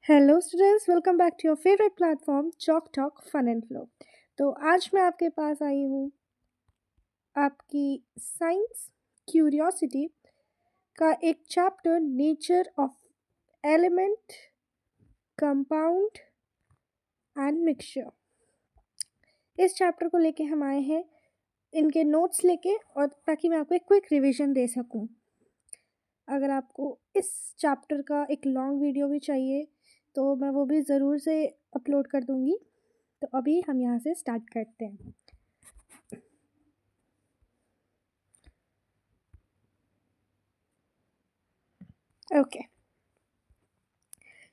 Hello students, welcome back to your favourite platform chalk talk fun and flow. तो आज मैं आपके पास आई हूँ आपकी साइंस क्यूरियोसिटी का एक chapter, nature of element, compound and mixture. इस चैप्टर को लेके हम आए हैं इनके नोट्स लेके, और ताकि मैं आपको एक क्विक रिवीजन दे सकूँ। अगर आपको इस चैप्टर का एक लॉन्ग वीडियो भी चाहिए तो मैं वो भी ज़रूर से अपलोड कर दूँगी। तो अभी हम यहाँ से स्टार्ट करते हैं। ओके,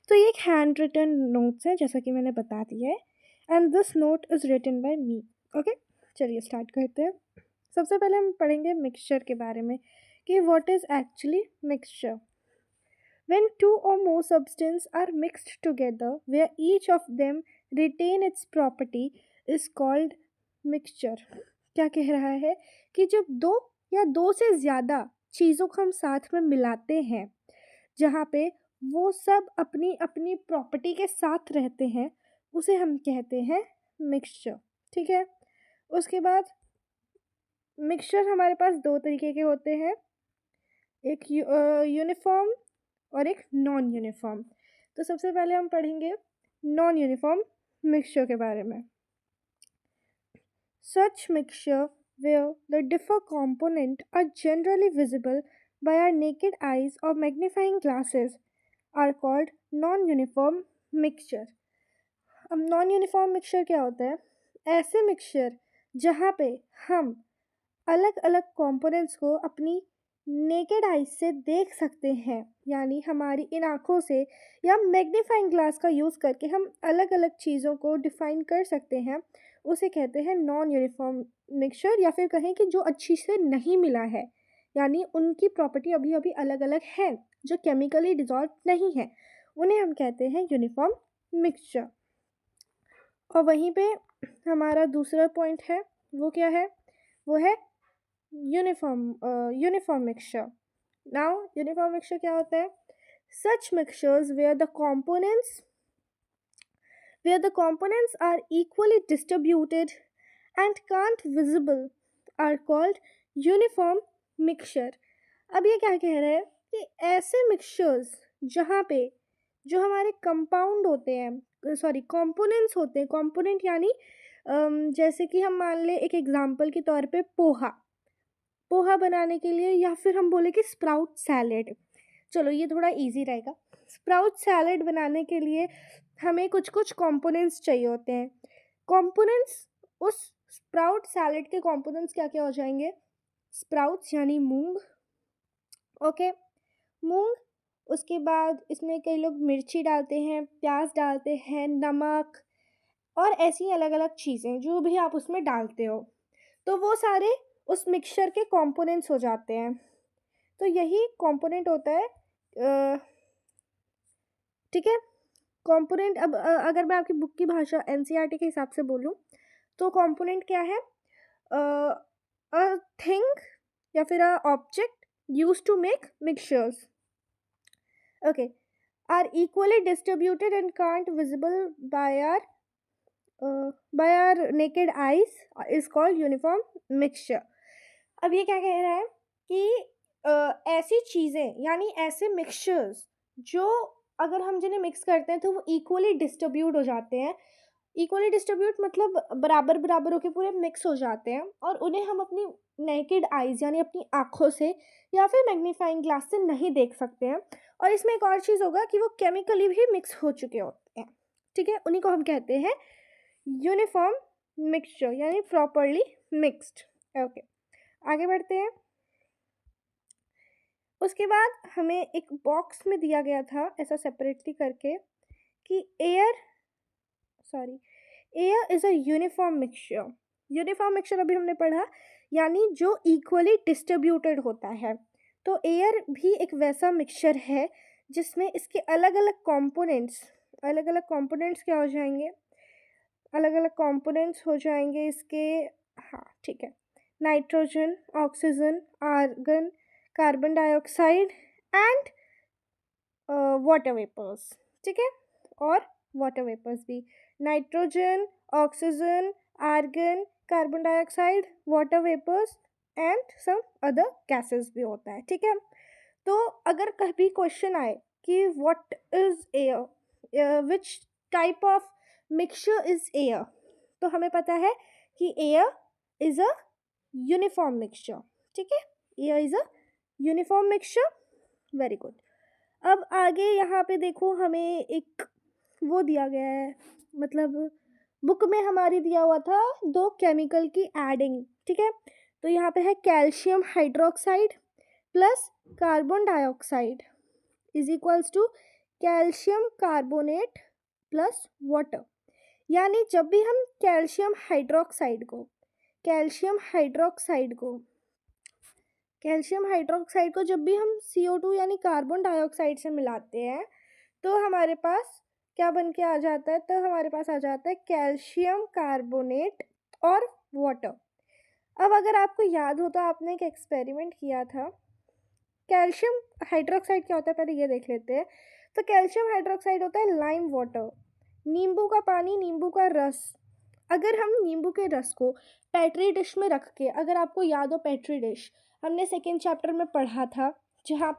तो ये एक हैंड रिटन नोट्स है, जैसा कि मैंने बता दिया है, and this note is written by me. Okay, चलिए स्टार्ट करते हैं। सबसे पहले हम पढ़ेंगे मिक्सचर के बारे में कि what is actually mixture. When two or more substances are mixed together where each of them retain its property is called mixture। क्या कह रहा है कि जब दो या दो से ज़्यादा चीज़ों को हम साथ में मिलाते हैं, जहाँ पे वो सब अपनी अपनी प्रॉपर्टी के साथ रहते हैं, उसे हम कहते हैं मिक्सचर। ठीक है, उसके बाद मिक्सचर हमारे पास दो तरीके के होते हैं, एक यूनिफॉर्म और एक नॉन यूनिफॉर्म। तो सबसे पहले हम पढ़ेंगे नॉन यूनिफॉर्म मिक्सचर के बारे में। Such mixture where the different components are generally visible by our naked eyes or magnifying glasses are called non-uniform mixture। अब नॉन यूनिफॉर्म मिक्सचर क्या होता है? ऐसे मिक्सचर जहाँ पे हम अलग अलग कंपोनेंट्स को अपनी नेकेड आइज से देख सकते हैं, यानी हमारी इन आँखों से या मैग्नीफाइंग ग्लास का यूज़ करके हम अलग अलग चीज़ों को डिफाइन कर सकते हैं, उसे कहते हैं नॉन यूनिफॉर्म मिक्सचर, या फिर कहें कि जो अच्छी से नहीं मिला है, यानी उनकी प्रॉपर्टी अभी अभी अलग अलग है, जो केमिकली डिजॉल्व नहीं है, उन्हें हम कहते हैं यूनिफॉर्म मिक्सचर। और वहीं पे हमारा दूसरा पॉइंट है, वो क्या है? वो है uniform mixture. Now uniform mixture क्या होता है? सच mixtures where the components are equally distributed and can't visible are called uniform mixture। अब ये क्या कह रहा है कि ऐसे मिक्सचर्स जहाँ पे जो हमारे कंपाउंड होते हैं, सॉरी कंपोनेंट्स होते हैं, कंपोनेंट यानी जैसे कि हम मान लें एक एग्जांपल के तौर पे पोहा। पोहा बनाने के लिए, या फिर हम बोले कि स्प्राउट सैलेड, चलो ये थोड़ा इजी रहेगा। स्प्राउट सैलेड बनाने के लिए हमें कुछ कुछ कंपोनेंट्स चाहिए होते हैं। कंपोनेंट्स, उस स्प्राउट सैलेड के कंपोनेंट्स क्या क्या हो जाएंगे? स्प्राउट्स यानी मूंग। ओके, मूंग। उसके बाद इसमें कई लोग मिर्ची डालते हैं, प्याज डालते हैं, नमक और ऐसी अलग अलग चीज़ें जो भी आप उसमें डालते हो, तो वो सारे उस मिक्सचर के कंपोनेंट्स हो जाते हैं। तो यही कंपोनेंट होता है। ठीक है, कंपोनेंट। अब अगर मैं आपकी बुक की भाषा एनसीईआरटी के हिसाब से बोलूँ तो कंपोनेंट क्या है? अ थिंग या फिर a object used to make mixtures, okay, are equally distributed and can't visible by our naked eyes is called uniform mixture. अब ये क्या कह रहा है कि ऐसी चीज़ें यानी ऐसे मिक्सचर्स जो अगर हम जिन्हें मिक्स करते हैं तो वो इक्वली डिस्ट्रीब्यूट हो जाते हैं। इक्वली डिस्ट्रीब्यूट मतलब बराबर बराबर होकर पूरे मिक्स हो जाते हैं, और उन्हें हम अपनी नेकेड आइज यानी अपनी आँखों से या फिर मैग्नीफाइंग ग्लास से नहीं देख सकते हैं। और इसमें एक और चीज़ होगा कि वो केमिकली भी मिक्स हो चुके होते हैं। ठीक है, उन्हीं को हम कहते हैं यूनिफॉर्म मिक्सचर यानी प्रॉपरली मिक्स्ड। ओके, आगे बढ़ते हैं। उसके बाद हमें एक बॉक्स में दिया गया था ऐसा सेपरेटली करके कि air is a uniform mixture. Uniform mixture अभी हमने पढ़ा, यानी जो इक्वली डिस्ट्रीब्यूटेड होता है। तो एयर भी एक वैसा मिक्सचर है जिसमें इसके अलग अलग कंपोनेंट्स क्या हो जाएंगे? अलग अलग कंपोनेंट्स हो जाएंगे इसके। हाँ ठीक है, nitrogen, oxygen, argon, carbon dioxide and water vapours. ठीक है, और वाटर वेपर्स भी, nitrogen, oxygen, argon, carbon dioxide, water vapours and some other gases भी होता है, ठीक है। तो अगर कभी क्वेश्चन आए कि what is air, which type of mixture is air, तो हमें पता है कि air is a uniform mixture, ठीक है। Air is a uniform mixture, very good. अब आगे यहाँ पे देखो, हमें एक वो दिया गया है, मतलब बुक में हमारी दिया हुआ था दो केमिकल की एडिंग, ठीक है। तो यहाँ पे है calcium hydroxide plus carbon dioxide is equals to calcium carbonate plus water. यानी जब भी हम कैल्शियम हाइड्रोक्साइड को जब भी हम CO2 यानी कार्बन डाइऑक्साइड से मिलाते हैं तो हमारे पास क्या बन के आ जाता है, तो हमारे पास आ जाता है कैल्शियम कार्बोनेट और वाटर। अब अगर आपको याद हो तो आपने एक एक्सपेरिमेंट किया था। कैल्शियम हाइड्रोक्साइड क्या होता है पहले ये देख लेते हैं। तो कैल्शियम हाइड्रोक्साइड होता है लाइम वाटर, नींबू का पानी, नींबू का रस। अगर हम नींबू के रस को पेट्री डिश में रख के, अगर आपको याद हो पेट्री डिश हमने सेकेंड चैप्टर में पढ़ा था, जहाँ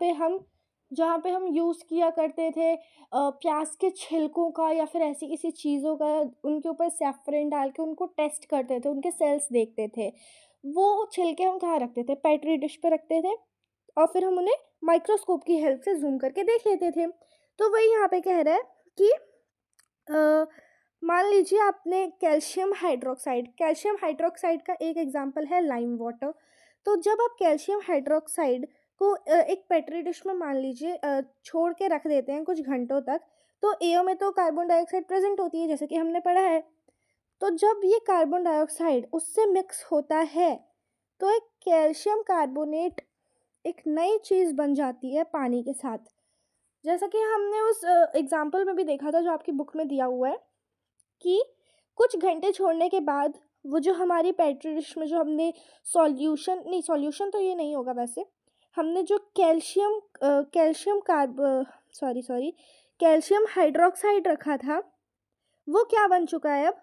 पे हम यूज़ किया करते थे प्याज के छिलकों का या फिर ऐसी किसी चीज़ों का, उनके ऊपर सैफरन डाल के उनको टेस्ट करते थे, उनके सेल्स देखते थे। वो छिलके हम कहाँ रखते थे, पेट्री डिश पे रखते थे और फिर हम उन्हें माइक्रोस्कोप की हेल्प से जूम करके देख लेते थे। तो वही यहाँ पे कह रहा है कि मान लीजिए आपने कैल्शियम हाइड्रोक्साइड का एक एग्जांपल है लाइम वाटर। तो जब आप कैल्शियम हाइड्रोक्साइड को एक पेट्री डिश में मान लीजिए छोड़ के रख देते हैं कुछ घंटों तक, तो एयर में तो कार्बन डाइऑक्साइड प्रेजेंट होती है जैसे कि हमने पढ़ा है। तो जब ये कार्बन डाइऑक्साइड उससे मिक्स होता है तो एक कैल्शियम कार्बोनेट एक नई चीज़ बन जाती है पानी के साथ, जैसा कि हमने उस एग्जाम्पल में भी देखा था जो आपकी बुक में दिया हुआ है कि कुछ घंटे छोड़ने के बाद वो जो हमारी पेट्री डिश में जो हमने सॉल्यूशन तो ये नहीं होगा वैसे, हमने जो कैल्शियम हाइड्रोक्साइड रखा था वो क्या बन चुका है अब,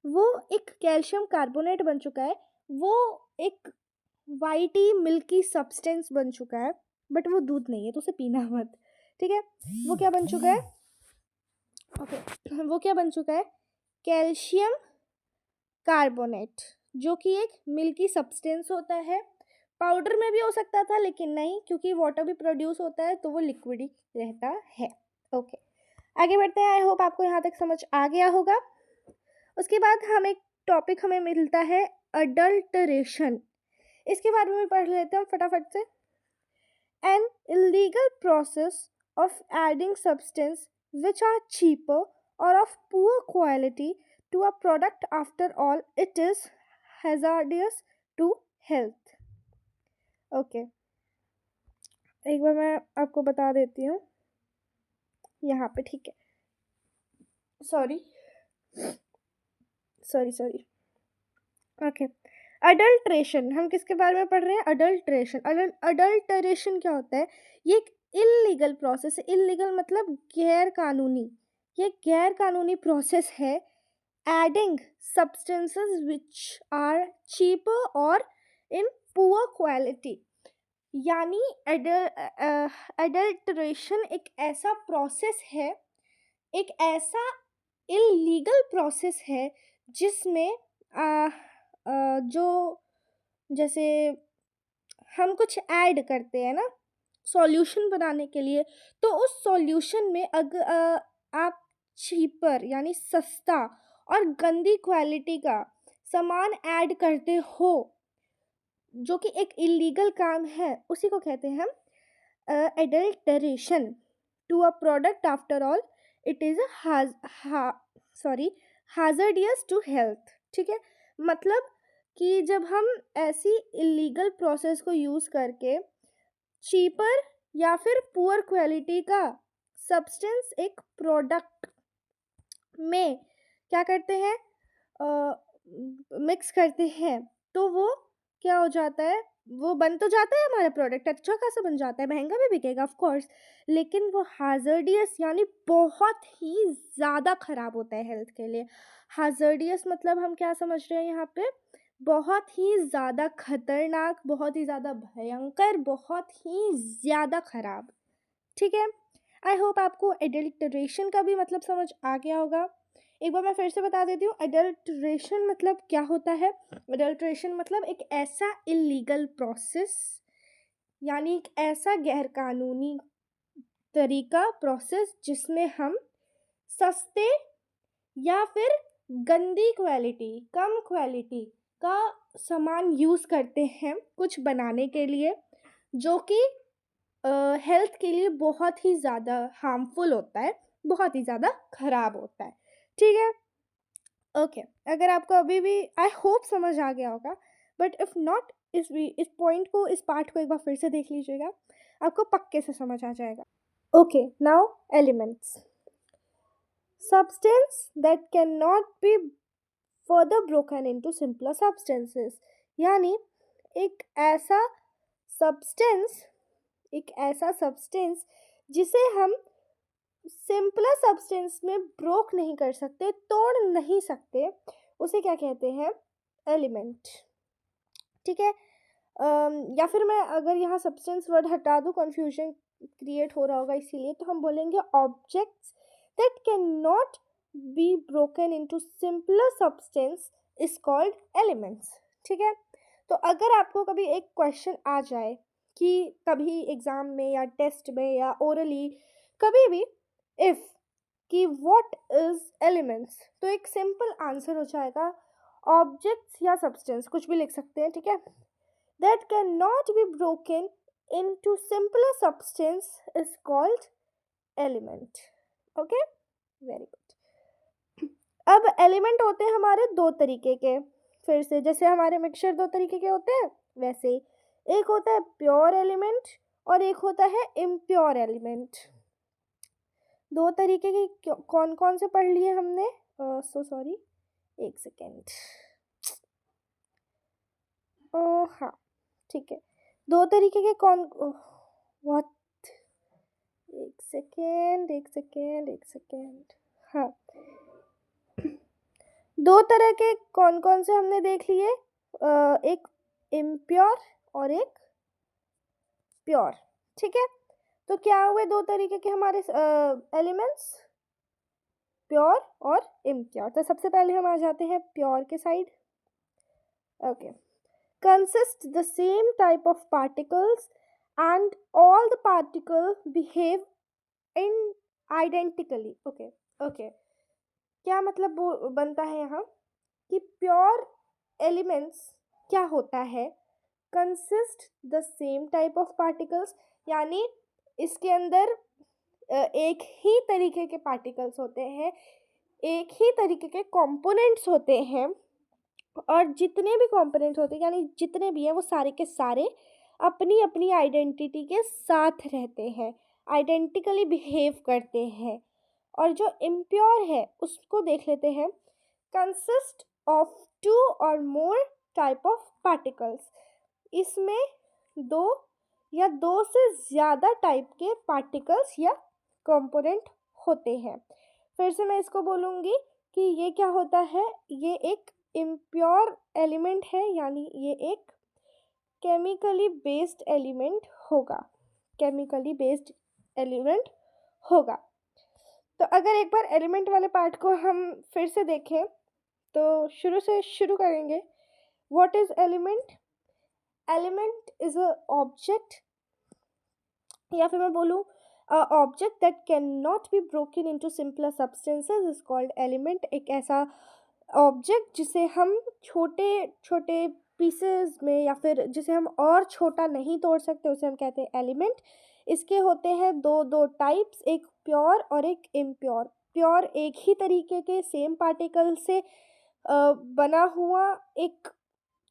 वो एक कैल्शियम कार्बोनेट बन चुका है। वो एक वाइटी मिल्की सब्सटेंस बन चुका है, बट वो दूध नहीं है तो उसे पीना मत, ठीक है। वो क्या बन चुका है, वो क्या बन चुका है, कैल्शियम कार्बोनेट, जो कि एक मिल्की सब्सटेंस होता है। पाउडर में भी हो सकता था लेकिन नहीं, क्योंकि वाटर भी प्रोड्यूस होता है तो वो लिक्विड ही रहता है। ओके, आगे बढ़ते हैं। आई होप आपको यहाँ तक समझ आ गया होगा। उसके बाद हमें मिलता है अडल्टरेशन। इसके बारे में पढ़ लेते हैं फटाफट से। An illegal process of adding substance which are cheaper or of poor quality to a product, after all it is hazardous to health. Okay, एक बार मैं आपको बता देती हूँ यहाँ पे, ठीक है। सॉरी ओके, अडल्ट्रेशन, हम किसके बारे में पढ़ रहे हैं, अडल्टरेशन क्या होता है, ये एक इलीगल प्रोसेस है। इलीगल मतलब गैर कानूनी, ये गैर कानूनी प्रोसेस है। Adding substances which are cheaper और इन पुअर क्वालिटी, यानी अडल्टरेशन एक ऐसा प्रोसेस है, एक ऐसा इलीगल प्रोसेस है जिसमें जो जैसे हम कुछ ऐड करते हैं ना सॉल्यूशन बनाने के लिए, तो उस सॉल्यूशन में आप चीपर यानी सस्ता और गंदी क्वालिटी का सामान ऐड करते हो, जो कि एक इलीगल काम है, उसी को कहते हैं हम adulteration to a product. After all it is hazardous to health, ठीक है। मतलब कि जब हम ऐसी इलीगल प्रोसेस को यूज़ करके चीपर या फिर पुअर क्वालिटी का सब्सटेंस एक प्रोडक्ट में क्या करते हैं, मिक्स करते हैं, तो वो क्या हो जाता है, वो बन तो जाता है, हमारा प्रोडक्ट अच्छा खासा बन जाता है, महंगा भी बिकेगा ऑफ कोर्स, लेकिन वो हाजर्डियस यानी बहुत ही ज़्यादा ख़राब होता है हेल्थ के लिए। हाजर्डियस मतलब हम क्या समझ रहे हैं यहाँ पे, बहुत ही ज़्यादा खतरनाक, बहुत ही ज़्यादा भयंकर, बहुत ही ज़्यादा ख़राब। ठीक है, आई होप आपको एडल्ट्रेशन का भी मतलब समझ आ गया होगा। एक बार मैं फिर से बता देती हूँ, एडल्ट्रेशन मतलब क्या होता है। एडल्ट्रेशन मतलब एक ऐसा इलीगल प्रोसेस, यानी एक ऐसा गैरकानूनी तरीका, प्रोसेस जिसमें हम सस्ते या फिर गंदी क्वालिटी, कम क्वालिटी का सामान यूज़ करते हैं कुछ बनाने के लिए, जो कि हेल्थ के लिए बहुत ही ज़्यादा हार्मफुल होता है, बहुत ही ज़्यादा ख़राब होता है। ठीक है, ओके। अगर आपको अभी भी आई होप समझ आ गया होगा, बट इफ़ नॉट, इस पॉइंट को, इस पार्ट को एक बार फिर से देख लीजिएगा, आपको पक्के से समझ आ जाएगा। Okay, now elements, substance that cannot be further broken into simpler substances, यानी एक ऐसा सब्सटेंस, एक ऐसा सब्सटेंस जिसे हम सिंपलर सब्सटेंस में ब्रोक नहीं कर सकते, तोड़ नहीं सकते, उसे क्या कहते हैं, एलिमेंट। ठीक है, या फिर मैं अगर यहाँ सब्सटेंस वर्ड हटा दूँ, कन्फ्यूजन क्रिएट हो रहा होगा इसीलिए, तो हम बोलेंगे objects that can not be broken into simpler substance is called elements. ठीक है, तो अगर आपको कभी एक क्वेश्चन आ जाए कि कभी एग्ज़ाम में या टेस्ट में या ओरली कभी भी, इफ़ कि व्हाट इज़ एलिमेंट्स, तो एक सिंपल आंसर हो जाएगा ऑब्जेक्ट्स या सब्सटेंस, कुछ भी लिख सकते हैं। ठीक है, that cannot be broken into simpler substance is called element. Okay, very good. अब एलिमेंट होते हैं हमारे दो तरीके के, फिर से जैसे हमारे मिक्सचर दो तरीके के होते हैं, वैसे ही एक होता है प्योर एलिमेंट और एक होता है इम्प्योर एलिमेंट। दो तरीके के कौन कौन से पढ़ लिए हमने, सो सॉरी, एक सेकेंड, हाँ ठीक है, दो तरीके के कौन, व्हाट, एक सेकेंड एक सेकेंड एक सेकेंड, हाँ, दो तरह के कौन कौन से हमने देख लिए, एक इम्प्योर और एक प्योर। ठीक है, तो क्या हुए दो तरीके के हमारे एलिमेंट्स, प्योर और इम्प्योर। तो सबसे पहले हम आ जाते हैं प्योर के side. Okay, consist the same type of particles and all the particles behave in identically। Okay okay, क्या मतलब वो बनता है यहाँ कि प्योर एलिमेंट्स क्या होता है, consist the same type of particles, यानी इसके अंदर एक ही तरीके के पार्टिकल्स होते हैं, एक ही तरीके के कंपोनेंट्स होते हैं, और जितने भी कंपोनेंट्स होते हैं यानी जितने भी हैं वो सारे के सारे अपनी अपनी आइडेंटिटी के साथ रहते हैं, आइडेंटिकली बिहेव करते हैं। और जो इम्प्योर है उसको देख लेते हैं, कंसिस्ट ऑफ टू और मोर टाइप ऑफ पार्टिकल्स, इसमें दो या दो से ज़्यादा टाइप के पार्टिकल्स या कंपोनेंट होते हैं। फिर से मैं इसको बोलूँगी कि ये क्या होता है, ये एक इम्प्योर एलिमेंट है, यानी ये एक केमिकली बेस्ड एलिमेंट होगा, केमिकली बेस्ड एलिमेंट होगा। तो अगर एक बार एलिमेंट वाले पार्ट को हम फिर से देखें तो शुरू से शुरू करेंगे। What is element, element is a object, या फिर मैं बोलूँ object that can not be broken into simpler substances is called element. एक ऐसा ऑब्जेक्ट जिसे हम छोटे छोटे पीसेस में या फिर जिसे हम और छोटा नहीं तोड़ सकते उसे हम कहते हैं एलिमेंट। इसके होते हैं दो दो टाइप्स, एक प्योर और एक इम्प्योर। प्योर एक ही तरीके के सेम पार्टिकल से बना हुआ एक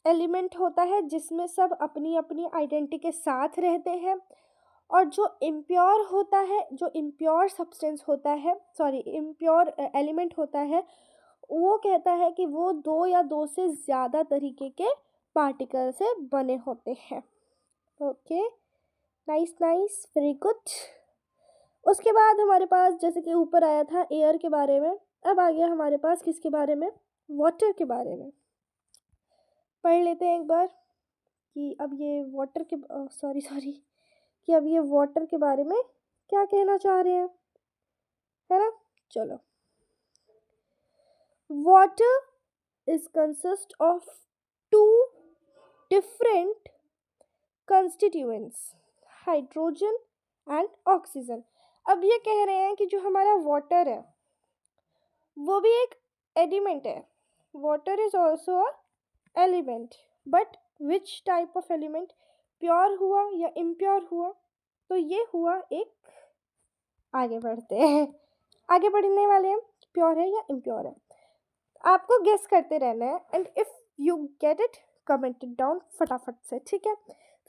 एलिमेंट होता है जिसमें सब अपनी अपनी आइडेंटिटी के साथ रहते हैं। और जो इम्प्योर होता है, जो इम्प्योर सब्सटेंस होता है, सॉरी इम्प्योर एलिमेंट होता है, वो कहता है कि वो दो या दो से ज़्यादा तरीके के पार्टिकल से बने होते हैं। Okay, nice nice, very good. उसके बाद हमारे पास, जैसे कि ऊपर आया था एयर के बारे में, अब आ गया हमारे पास किसके बारे में, वाटर के बारे में। पढ़ लेते हैं एक बार कि अब ये वाटर के सॉरी सॉरी कि अब ये वाटर के बारे में क्या कहना चाह रहे हैं, है ना। चलो, water is consist of two different constituents, hydrogen and oxygen. अब ये कह रहे हैं कि जो हमारा वाटर है वो भी एक एलिमेंट है। Water is also a element, but which type of element, pure हुआ या इम्प्योर हुआ, तो ये हुआ एक, आगे बढ़ते हैं, आगे बढ़ने वाले हैं, प्योर है या इम्प्योर है, आपको गेस करते रहना है। And if you get it, comment it down फटाफट से, ठीक है।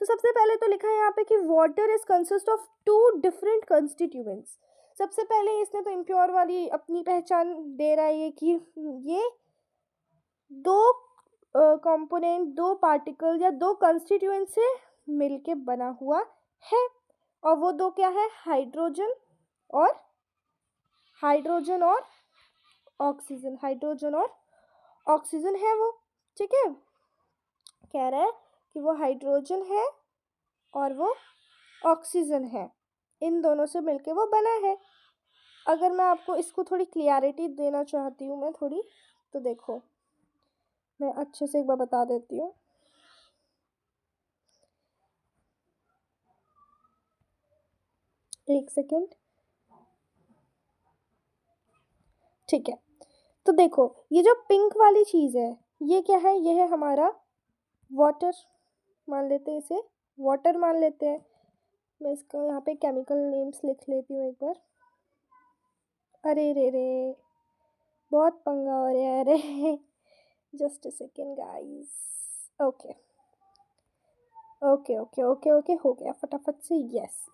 तो सबसे पहले तो लिखा है यहाँ पे कि water is consist of two different constituents. सबसे पहले इसने तो इम्प्योर वाली अपनी पहचान दे रहा है, ये कि ये दो कंपोनेंट, दो पार्टिकल या दो कंस्टिट्यूएंट से मिलके बना हुआ है। और वो दो क्या है, हाइड्रोजन और ऑक्सीजन, हाइड्रोजन और ऑक्सीजन है वो, ठीक है। कह रहा है कि वो हाइड्रोजन है और वो ऑक्सीजन है, इन दोनों से मिलके वो बना है। अगर मैं आपको इसको थोड़ी क्लियरिटी देना चाहती हूँ, मैं थोड़ी, तो देखो मैं अच्छे से एक बार बता देती हूँ। एक सेकेंड, ठीक है। तो देखो, ये जो पिंक वाली चीज़ है, ये क्या है, ये है हमारा वाटर, मान लेते हैं इसे, वाटर मान लेते हैं। मैं इसका यहाँ पे केमिकल नेम्स लिख लेती हूँ एक बार। अरे रे रे, बहुत पंगा हो रहा है, अरे just a second guys. Okay okay okay okay okay, हो गया फटाफट से, यस।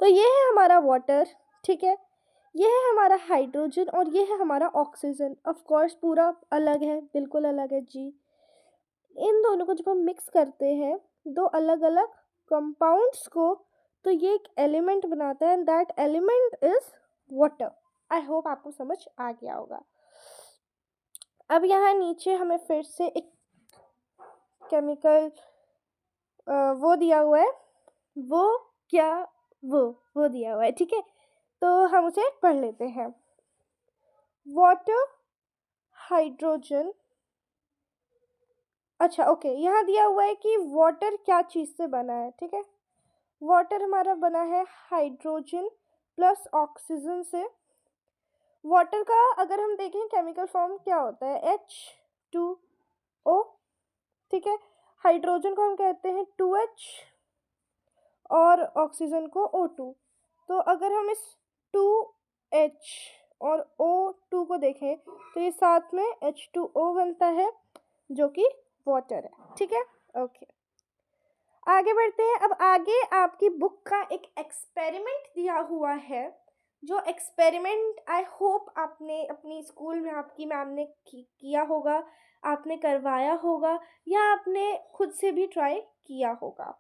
तो ये है हमारा वाटर, ठीक है, ये है हमारा हाइड्रोजन और ये है हमारा ऑक्सीजन। ऑफ कोर्स पूरा अलग है, बिल्कुल अलग है जी। इन दोनों को जब हम मिक्स करते हैं, दो अलग अलग कंपाउंड्स को, तो ये एक एलिमेंट बनाता है, and that element is water. I hope आपको समझ आ गया होगा। अब यहाँ नीचे हमें फिर से एक केमिकल वो दिया हुआ है, वो क्या, वो दिया हुआ है, ठीक है। तो हम उसे पढ़ लेते हैं। वाटर, हाइड्रोजन, अच्छा ओके, यहाँ दिया हुआ है कि वाटर क्या चीज़ से बना है, ठीक है। वाटर हमारा बना है हाइड्रोजन प्लस ऑक्सीजन से। वाटर का अगर हम देखें केमिकल फॉर्म क्या होता है, H2O, ठीक है। हाइड्रोजन को हम कहते हैं 2H और ऑक्सीजन को O2। तो अगर हम इस 2H और O2 को देखें तो ये साथ में H2O बनता है, जो कि वाटर है, ठीक है। ओके, आगे बढ़ते हैं। अब आगे आपकी बुक का एक एक्सपेरिमेंट दिया हुआ है, जो एक्सपेरिमेंट आई होप आपने अपनी स्कूल में आपकी मैम ने किया होगा, आपने करवाया होगा, या आपने खुद से भी ट्राई किया होगा।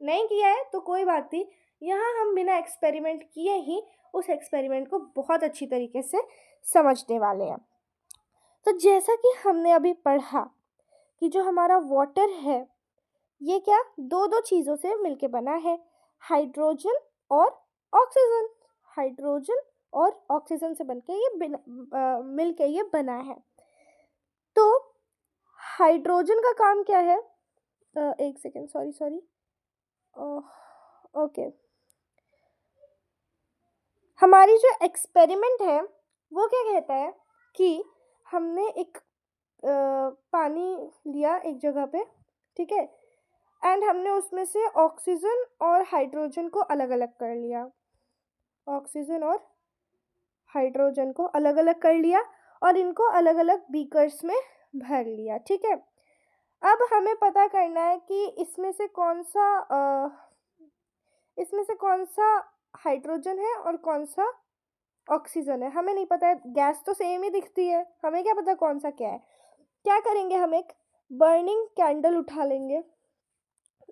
नहीं किया है तो कोई बात नहीं, यहाँ हम बिना एक्सपेरिमेंट किए ही उस एक्सपेरिमेंट को बहुत अच्छी तरीके से समझने वाले हैं। तो जैसा कि हमने अभी पढ़ा कि जो हमारा वाटर है, ये क्या दो दो चीज़ों से मिलके बना है, हाइड्रोजन और ऑक्सीजन। हाइड्रोजन और ऑक्सीजन से बनके ये मिलके ये बना है। तो हाइड्रोजन का काम क्या है, एक सेकेंड, सॉरी ओके, हमारी जो एक्सपेरिमेंट है वो क्या कहता है कि हमने एक पानी लिया एक जगह पे, ठीक है, एंड हमने उसमें से ऑक्सीजन और हाइड्रोजन को अलग अलग कर लिया, ऑक्सीजन और हाइड्रोजन को अलग अलग कर लिया और इनको अलग अलग बीकर्स में भर लिया, ठीक है। अब हमें पता करना है कि इसमें से कौन सा हाइड्रोजन है और कौन सा ऑक्सीजन है। हमें नहीं पता है, गैस तो सेम ही दिखती है, हमें क्या पता कौन सा क्या है। क्या करेंगे, हम एक बर्निंग कैंडल उठा लेंगे।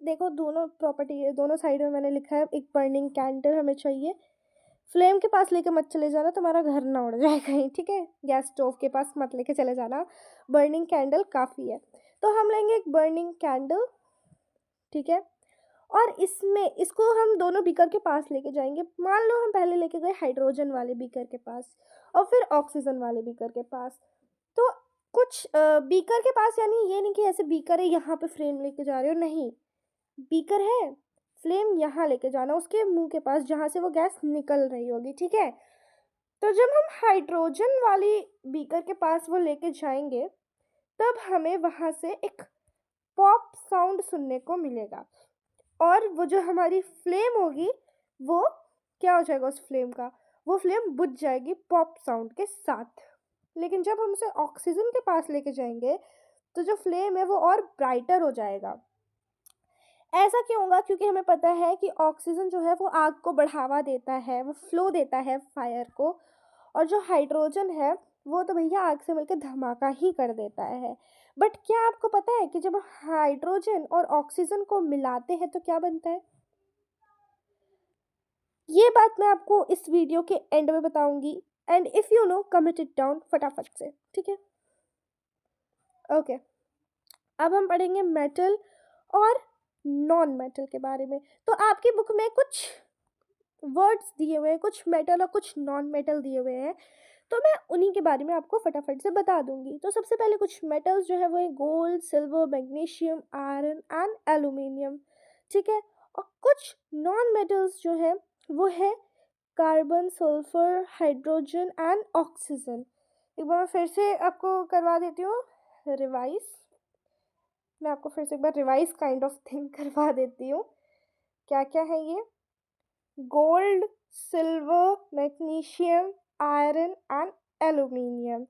देखो दोनों प्रॉपर्टी है, दोनों साइड में मैंने लिखा है एक बर्निंग कैंडल हमें चाहिए। फ्लेम के पास लेके मत चले जाना, तुम्हारा घर ना उड़ जाए कहीं, ठीक है। गैस स्टोव के पास मत लेके चले जाना, बर्निंग कैंडल काफ़ी है। तो हम लेंगे एक बर्निंग कैंडल, ठीक है। और इसमें इसको हम दोनों बीकर के पास लेके जाएंगे। मान लो हम पहले लेके गए हाइड्रोजन वाले बीकर के पास और फिर ऑक्सीजन वाले बीकर के पास। तो कुछ बीकर के पास, यानी ये नहीं कि ऐसे बीकर है यहाँ पे फ्लेम लेके जा रहे हो, नहीं। बीकर है, फ्लेम यहाँ लेके जाना उसके मुंह के पास जहाँ से वो गैस निकल रही होगी, ठीक है। तो जब हम हाइड्रोजन वाली बीकर के पास वो लेके जाएंगे तब हमें वहाँ से एक पॉप साउंड सुनने को मिलेगा और वो जो हमारी फ्लेम होगी वो क्या हो जाएगा, उस फ्लेम का वो फ्लेम बुझ जाएगी पॉप साउंड के साथ। लेकिन जब हम उसे ऑक्सीजन के पास लेके जाएंगे तो जो फ्लेम है वो और ब्राइटर हो जाएगा। ऐसा क्यों होगा? क्योंकि हमें पता है कि ऑक्सीजन जो है वो आग को बढ़ावा देता है, वो फ्लो देता है फायर को, और जो हाइड्रोजन है वो तो भैया आग से मिलकर धमाका ही कर देता है। बट क्या आपको पता है कि जब हाइड्रोजन और ऑक्सीजन को मिलाते हैं तो क्या बनता है? ये बात मैं आपको इस वीडियो के एंड में बताऊंगी। And if you know comment it down फटाफट से, ठीक है। ओके, अब हम पढ़ेंगे मेटल और नॉन मेटल के बारे में। तो आपकी बुक में कुछ वर्ड्स दिए हुए हैं, कुछ मेटल और कुछ नॉन मेटल दिए हुए हैं, तो मैं उन्हीं के बारे में आपको फटाफट से बता दूंगी। तो सबसे पहले कुछ मेटल्स जो है वो है gold, silver, magnesium, iron and aluminium, ठीक है। और कुछ नॉन मेटल्स जो है वो है carbon, sulphur, hydrogen and oxygen. एक बार मैं फिर से आपको करवा देती हूँ रिवाइज। मैं आपको फिर से एक बार रिवाइज काइंड ऑफ थिंग करवा देती हूँ। क्या क्या है ये? Gold, silver, magnesium, iron and aluminium.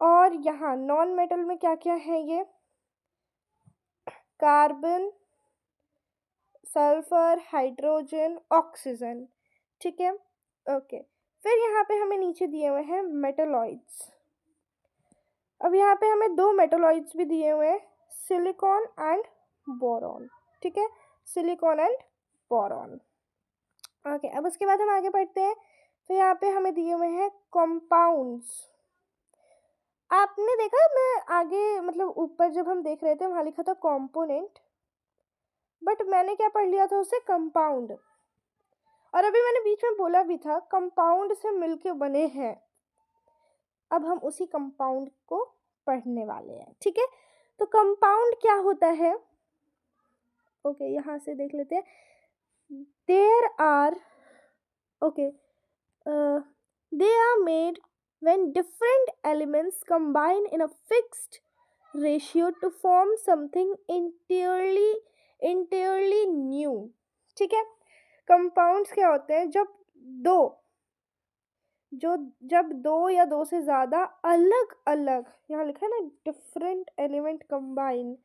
और यहाँ नॉन मेटल में क्या क्या है ये? कार्बन, सल्फर, हाइड्रोजन, ऑक्सीजन, ठीक है। ओके, फिर यहाँ पे हमें नीचे दिए हुए हैं मेटलॉइड्स। अब यहाँ पे हमें दो मेटलॉइड्स भी दिए हुए हैं, सिलिकॉन एंड बोरॉन, ठीक है। Silicon and boron. ओके, अब उसके बाद हम आगे बढ़ते हैं। तो यहाँ पे हमें दिए हुए हैं कंपाउंड्स। आपने देखा, मैं आगे मतलब ऊपर जब हम देख रहे थे वहाँ लिखा था कंपोनेंट, बट मैंने क्या पढ़ लिया था उसे, कंपाउंड। और अभी मैंने बीच में बोला भी था कंपाउंड से मिलके बने हैं। अब हम उसी कंपाउंड को पढ़ने वाले हैं, ठीक है। तो कंपाउंड क्या होता है? ओके, यहाँ से देख लेते हैं। There are okay they are made when different elements combine in a fixed ratio to form something entirely new, ठीक है। कंपाउंड्स क्या होते हैं? दो जब दो या दो से ज़्यादा अलग अलग, यहाँ लिखा है ना डिफरेंट एलिमेंट कंबाइन,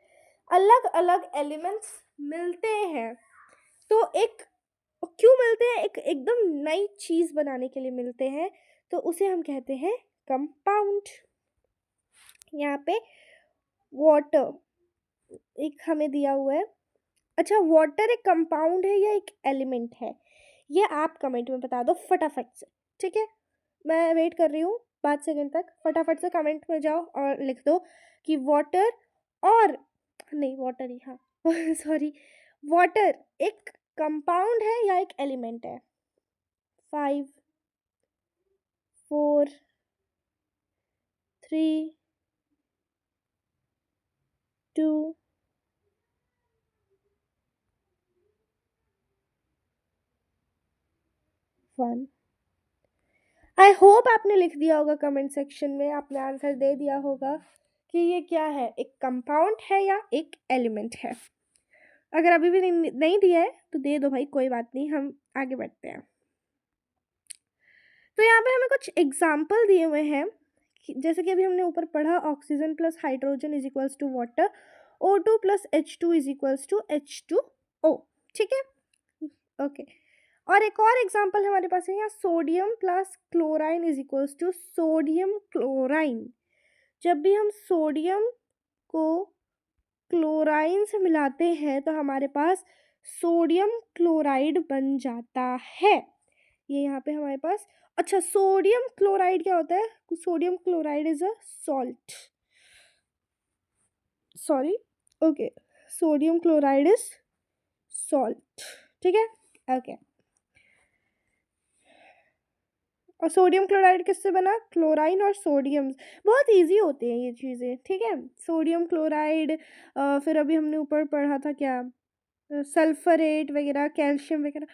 अलग अलग एलिमेंट्स मिलते हैं तो एक, क्यों मिलते हैं? एक एकदम नई चीज़ बनाने के लिए मिलते हैं, तो उसे हम कहते हैं कंपाउंड। यहाँ पे वाटर एक हमें दिया हुआ है। अच्छा, वाटर एक कंपाउंड है या एक एलिमेंट है? ये आप कमेंट में बता दो फटाफट से, ठीक है। मैं वेट कर रही हूँ 5 सेकंड तक। फटाफट से कमेंट में जाओ और लिख दो कि वाटर, और नहीं वाटर ही, हाँ सॉरी, वाटर एक कंपाउंड है या एक एलिमेंट है? 5, 4, 3, 2, 1। आई होप आपने लिख दिया होगा कमेंट सेक्शन में, आपने आंसर दे दिया होगा कि ये क्या है, एक कंपाउंड है या एक एलिमेंट है। अगर अभी भी नहीं दिया है तो दे दो भाई, कोई बात नहीं, हम आगे बढ़ते हैं। तो यहाँ पे हमें कुछ एग्जाम्पल दिए हुए हैं, जैसे कि अभी हमने ऊपर पढ़ा oxygen plus hydrogen is equals to water, O2 plus H2 is equals to H2O, ठीक है। ओके, और एक और एग्जाम्पल हमारे पास है यहाँ, sodium plus chlorine is equals to sodium chlorine. जब भी हम सोडियम को क्लोराइन से मिलाते हैं तो हमारे पास सोडियम क्लोराइड बन जाता है। ये यहाँ पे हमारे पास, अच्छा सोडियम क्लोराइड क्या होता है? Sodium chloride is a salt, sorry, okay, sodium chloride is salt, ठीक है, ओके। और सोडियम क्लोराइड किससे बना? क्लोराइन और सोडियम। बहुत इजी होते हैं ये चीज़ें, ठीक है। सोडियम क्लोराइड, फिर अभी हमने ऊपर पढ़ा था क्या, सल्फरेट वगैरह, कैल्शियम वगैरह,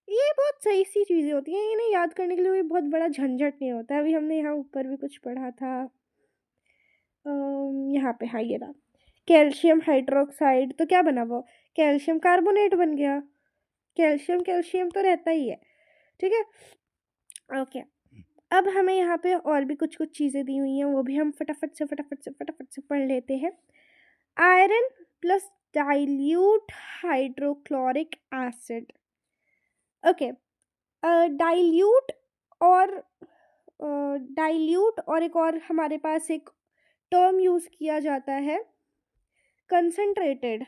ये बहुत सही सी चीज़ें होती हैं, इन्हें याद करने के लिए भी बहुत बड़ा झंझट नहीं होता है। अभी हमने यहाँ ऊपर भी कुछ पढ़ा था, यहाँ पे, हाँ ये रहा, कैल्शियम हाइड्रोक्साइड, तो क्या बना वो? कैल्शियम कार्बोनेट बन गया। कैल्शियम कैल्शियम तो रहता ही है, ठीक है, ओके। अब हमें यहाँ पे और भी कुछ कुछ चीज़ें दी हुई हैं, वो भी हम फटाफट से पढ़ लेते हैं। Iron plus dilute hydrochloric acid, okay. Dilute और डाइल्यूट और एक और हमारे पास एक टर्म यूज़ किया जाता है, कंसनट्रेटेड।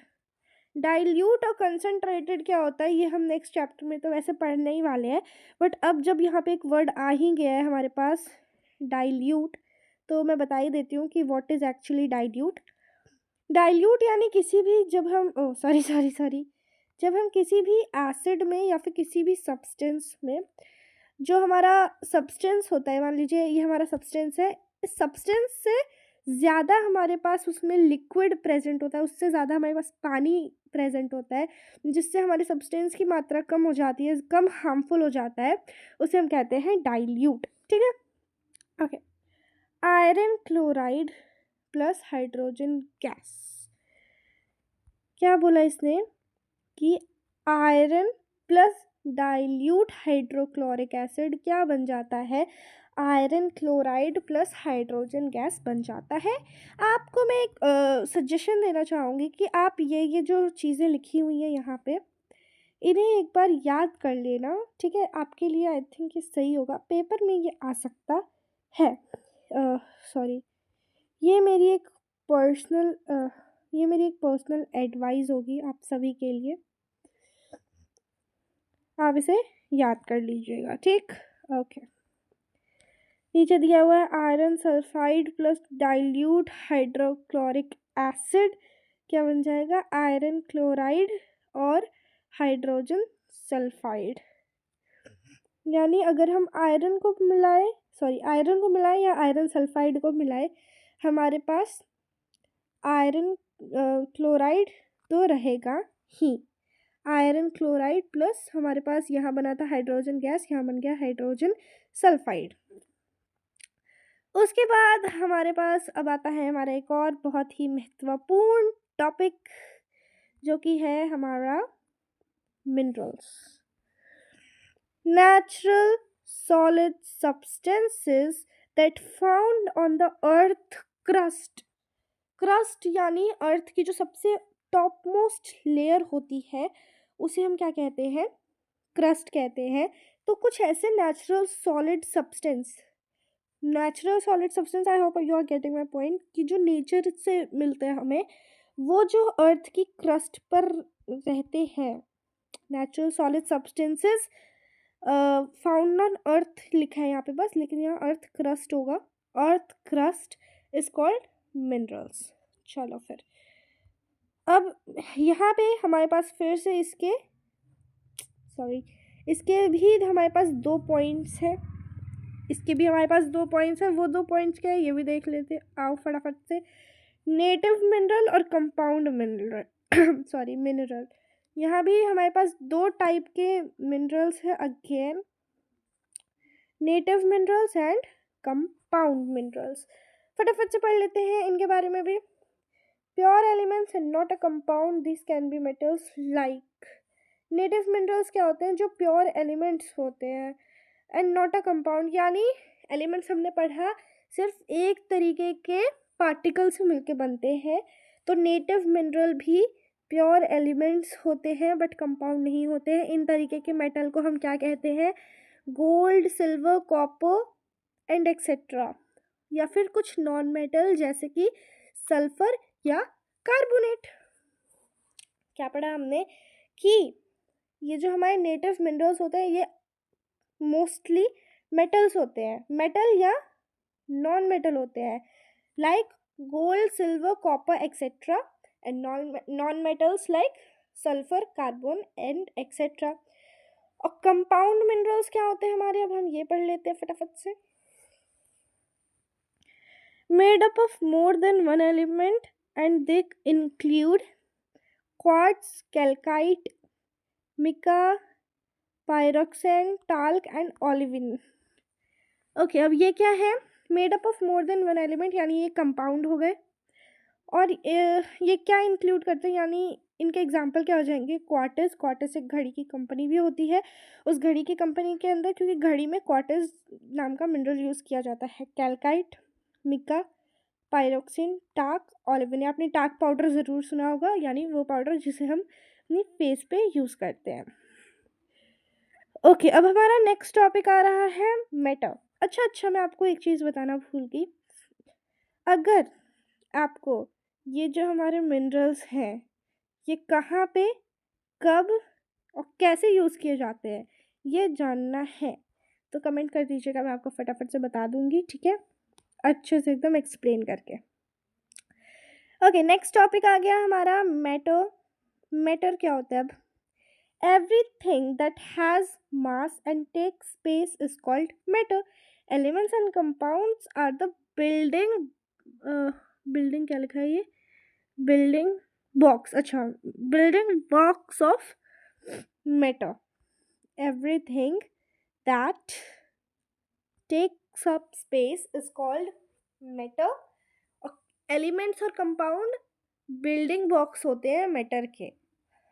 डाइल्यूट और कंसनट्रेटेड क्या होता है ये हम नेक्स्ट चैप्टर में तो वैसे पढ़ने ही वाले हैं, बट अब जब यहाँ पे एक वर्ड आ ही गया है हमारे पास, डाइल्यूट, तो मैं बता ही देती हूँ कि what is actually dilute. Dilute यानी किसी भी, जब हम, ओ सॉरी सॉरी सॉरी, जब हम किसी भी एसिड में या फिर किसी भी सब्सटेंस में, जो हमारा सब्सटेंस होता है, मान लीजिए ये हमारा सब्सटेंस है, इस सब्सटेंस से ज़्यादा हमारे पास उसमें लिक्विड प्रेजेंट होता है, उससे ज़्यादा हमारे पास पानी प्रेजेंट होता है, जिससे हमारे सब्सटेंस की मात्रा कम हो जाती है, कम हार्मफुल हो जाता है, उसे हम कहते हैं डाइल्यूट, ठीक है, okay. Iron chloride plus hydrogen gas, क्या बोला इसने कि iron plus dilute hydrochloric acid क्या बन जाता है? Iron chloride plus hydrogen gas बन जाता है। आपको मैं एक सजेशन देना चाहूँगी कि आप ये जो चीज़ें लिखी हुई हैं यहाँ पे, इन्हें एक बार याद कर लेना, ठीक है, आपके लिए आई थिंक ये सही होगा, पेपर में ये आ सकता है। सॉरी, ये मेरी एक पर्सनल एडवाइस होगी आप सभी के लिए, आप इसे याद कर लीजिएगा, ठीक, ओके। नीचे दिया हुआ है iron sulphide plus dilute hydrochloric acid क्या बन जाएगा? आयरन क्लोराइड और हाइड्रोजन सल्फाइड। यानी अगर हम आयरन को मिलाएं या आयरन सल्फाइड को मिलाएं, हमारे पास आयरन क्लोराइड तो रहेगा ही। आयरन क्लोराइड प्लस हमारे पास यहाँ बना था हाइड्रोजन गैस, यहाँ बन गया हाइड्रोजन सल्फाइड। उसके बाद हमारे पास अब आता है हमारा एक और बहुत ही महत्वपूर्ण टॉपिक, जो कि है हमारा minerals. Natural solid substances that found on the earth crust. Crust यानी अर्थ की जो सबसे टॉप मोस्ट लेयर होती है, उसे हम क्या कहते हैं? क्रस्ट कहते हैं। तो कुछ ऐसे natural solid substance, I hope you are getting my point, कि जो नेचर से मिलते हैं हमें, वो जो अर्थ की क्रस्ट पर रहते हैं, natural solid substances found on earth लिखा है यहाँ पे बस, लेकिन यहाँ अर्थ क्रस्ट होगा, earth crust is called minerals. चलो फिर अब यहाँ पे हमारे पास फिर से इसके भी हमारे पास 2 पॉइंट्स हैं, वो 2 पॉइंट्स क्या है ये भी देख लेते हैं, आओ फटाफट से। नेटिव मिनरल और कंपाउंड मिनरल मिनरल, यहाँ भी हमारे पास 2 टाइप के मिनरल्स हैं again, native minerals and compound minerals. फटाफट से पढ़ लेते हैं इनके बारे में भी। Pure elements and not a compound, this can be metals like. Native minerals क्या होते हैं? जो प्योर एलिमेंट्स होते हैं, एंड नॉट अ कंपाउंड यानी एलिमेंट्स हमने पढ़ा सिर्फ एक तरीके के पार्टिकल से मिलके बनते हैं, तो नेटिव मिनरल भी प्योर एलिमेंट्स होते हैं बट कंपाउंड नहीं होते हैं। इन तरीके के मेटल को हम क्या कहते हैं? Gold, silver, copper and etcetera, या फिर कुछ नॉन मेटल जैसे कि सल्फर या कार्बोनेट। क्या पढ़ा हमने कि ये जो हमारे नेटिव मिनरल्स होते हैं ये मोस्टली मेटल्स होते हैं, मेटल या नॉन मेटल होते हैं, like gold, silver, copper etcetera, and non metals like sulphur, carbon and etcetera. और कंपाउंड मिनरल्स क्या होते हैं हमारे, अब हम ये पढ़ लेते हैं फटाफट से। Made up of more than one element and they include quartz, calcite, mica, pyroxene, talc and olivine. Okay, अब ये क्या है, made up of more than one element, यानी ये कंपाउंड हो गए। और ये क्या इंक्लूड करते हैं, यानी इनके एग्जांपल क्या हो जाएंगे, क्वार्टज, क्वार्टज एक घड़ी की कंपनी भी होती है, उस घड़ी की कंपनी के अंदर क्योंकि घड़ी में क्वार्टज नाम का मिनरल यूज़ किया जाता है, कैलकाइट, मिका, पायरोक्सिन, टाक, ऑलिविन। आपने टाक पाउडर ज़रूर सुना होगा, यानी वो पाउडर जिसे हम अपनी फेस पे यूज़ करते हैं। ओके, अब हमारा नेक्स्ट टॉपिक आ रहा है मेटल। अच्छा, मैं आपको एक चीज़ बताना भूल गई। अगर आपको ये जो हमारे मिनरल्स हैं ये कहाँ पे, कब और कैसे यूज़ किए जाते हैं ये जानना है तो कमेंट कर दीजिएगा, मैं आपको फटाफट से बता दूंगी, ठीक है, अच्छे से एकदम एक्सप्लेन करके। ओके, नेक्स्ट टॉपिक आ गया हमारा मैटर। मैटर क्या होता है अब, everything that has mass and takes space is called matter. Elements and compounds are the building क्या लिखा है ये, building blocks, अच्छा, building blocks of matter. Everything that takes up space is called matter. Elements और compound building blocks होते हैं matter के।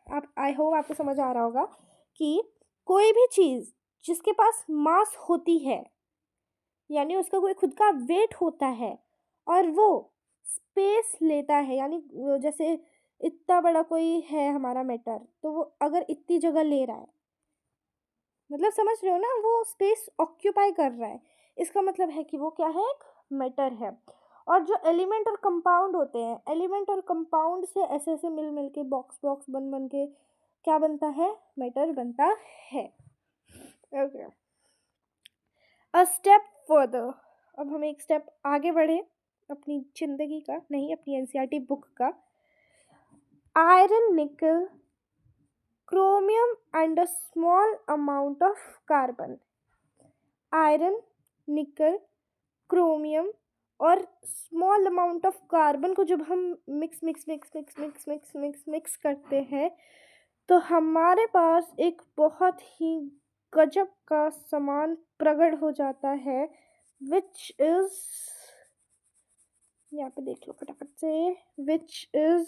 आप, आई होप आपको समझ आ रहा होगा कि कोई भी चीज़ जिसके पास मास होती है, यानी उसका कोई खुद का वेट होता है और वो स्पेस लेता है, यानी जैसे इतना बड़ा कोई है हमारा मैटर, तो वो अगर इतनी जगह ले रहा है, मतलब समझ रहे हो ना, वो स्पेस ऑक्यूपाई कर रहा है, इसका मतलब है कि वो क्या है, एक मैटर है। और जो एलिमेंट और कंपाउंड होते हैं, एलिमेंट और कंपाउंड से ऐसे ऐसे मिल मिल के बॉक्स बॉक्स बन बन के क्या बनता है, मैटर बनता है। ओके, अ स्टेप फर्दर, अब हम एक स्टेप आगे बढ़े अपनी जिंदगी का, नहीं अपनी एनसीईआरटी बुक का। आयरन, निकल, chromium and a small amount of carbon. Iron, निकल, क्रोमियम और स्मॉल अमाउंट ऑफ कार्बन को जब हम mix mix mix mix mix mix mix mix करते हैं तो हमारे पास एक बहुत ही गजब का सामान प्रकट हो जाता है, विच इज, यहाँ पे देख लो फटाफट से, विच इज,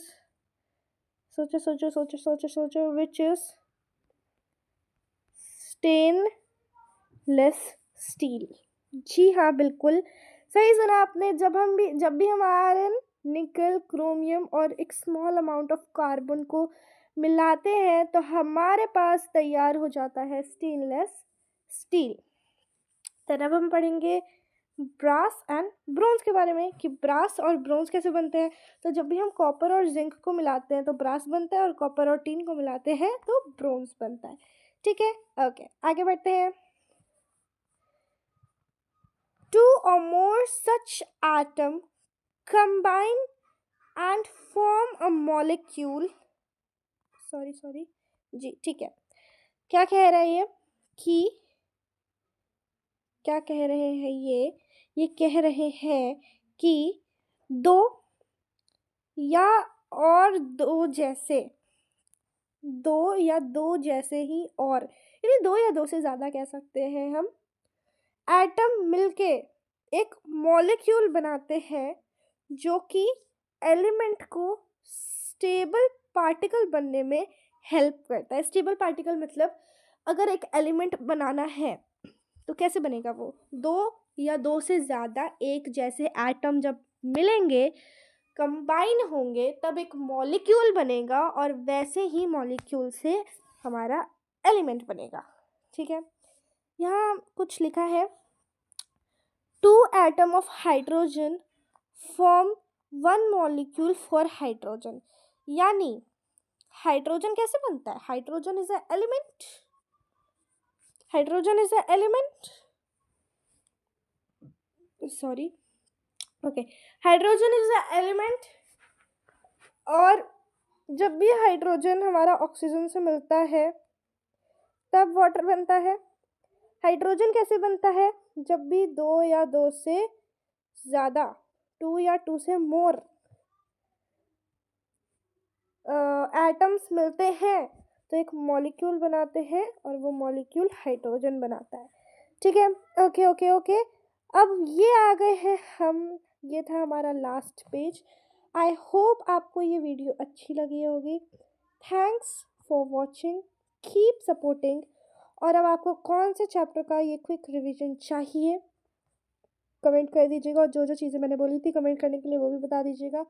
सोचो सोचो सोचो सोचो सोचो, विच इज स्टेनलेस स्टील। जी हाँ, बिल्कुल सही सुना आपने। जब भी हम आयरन, निकल, क्रोमियम और एक स्मॉल अमाउंट ऑफ कार्बन को मिलाते हैं तो हमारे पास तैयार हो जाता है स्टेनलेस स्टील। तो अब हम पढ़ेंगे ब्रास एंड ब्रोंज के बारे में कि ब्रास और ब्रोंज कैसे बनते हैं। तो जब भी हम कॉपर और जिंक को मिलाते हैं तो ब्रास बनता है, और कॉपर और टीन को मिलाते हैं तो ब्रोंज बनता है, ठीक है। ओके, आगे बढ़ते हैं। Two or more such atoms combine and form a molecule. Sorry जी, ठीक है। क्या कह रहा है ये कि, क्या कह रहे हैं ये कह रहे हैं कि दो या और दो जैसे, दो या दो जैसे ही, और यानी दो या दो से ज़्यादा कह सकते हैं हम, एटम मिलके एक मॉलिक्यूल बनाते हैं जो कि एलिमेंट को स्टेबल पार्टिकल बनने में हेल्प करता है। स्टेबल पार्टिकल मतलब अगर एक एलिमेंट बनाना है तो कैसे बनेगा, वो दो या दो से ज़्यादा एक जैसे एटम जब मिलेंगे, कंबाइन होंगे, तब एक मॉलिक्यूल बनेगा, और वैसे ही मॉलिक्यूल से हमारा एलिमेंट बनेगा, ठीक है। यहाँ कुछ लिखा है, two atom of hydrogen form one molecule for hydrogen, यानी हाइड्रोजन कैसे बनता है? Hydrogen is a element, hydrogen is a element, sorry, okay, hydrogen is a element. और जब भी हाइड्रोजन हमारा ऑक्सीजन से मिलता है तब वाटर बनता है। हाइड्रोजन कैसे बनता है? जब भी दो या दो से ज़्यादा, टू या टू से मोर एटम्स मिलते हैं तो एक मॉलिक्यूल बनाते हैं और वो मॉलिक्यूल हाइड्रोजन बनाता है। ठीक है, ओके ओके ओके। अब ये आ गए हैं हम, ये था हमारा लास्ट पेज। आई होप आपको ये वीडियो अच्छी लगी होगी। Thanks for watching, keep supporting. और अब आपको कौन से चैप्टर का ये क्विक रिवीजन चाहिए कमेंट कर दीजिएगा, और जो जो चीज़ें मैंने बोली थी कमेंट करने के लिए वो भी बता दीजिएगा।